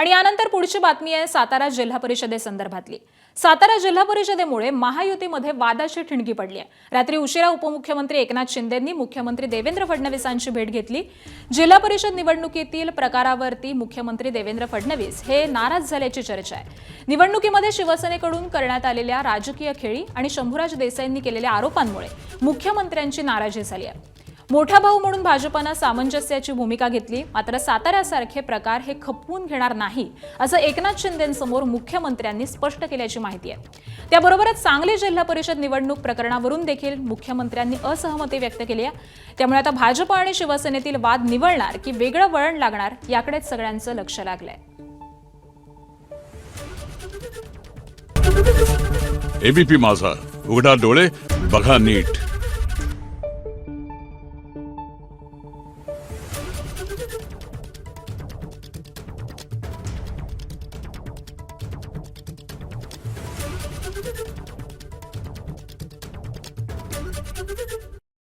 आणि यानंतर पुढची बातमी आहे सातारा जिल्हा परिषदेसंदर्भातली। सातारा जिल्हा परिषदेमुळे महायुतीमध्ये वादाची ठिणगी पडली आहे। रात्री उशिरा उपमुख्यमंत्री एकनाथ शिंदेंनी मुख्यमंत्री देवेंद्र फडणवीसांची भेट घेतली। जिल्हा परिषद निवडणुकीतील प्रकारावरती मुख्यमंत्री देवेंद्र फडणवीस हे नाराज झाल्याची चर्चा आहे। निवडणुकीमध्ये शिवसेनेकडून करण्यात आलेल्या राजकीय खेळी आणि शंभूराज देसाईंनी केलेल्या आरोपांमुळे मुख्यमंत्र्यांची नाराजी झाली आहे। मोठा भाऊ म्हणून भाजपने सामंजस्याची भूमिका घेतली, मात्र साताऱ्यासारखे प्रकार हे खपवून घेणार नाही असं एकनाथ शिंदेंसमोर मुख्यमंत्र्यांनी स्पष्ट केल्याची माहिती आहे। त्याबरोबरच सांगली जिल्हा परिषद निवडणूक प्रकरणावरून देखील मुख्यमंत्र्यांनी असहमती व्यक्त केली आहे। त्यामुळे आता भाजप आणि शिवसेनेतील वाद निवळणार की वेगळं वळण लागणार याकडेच सगळ्यांचं लक्ष लागलंय। एबीपी माझा, उघडा डोळे बघा नीट।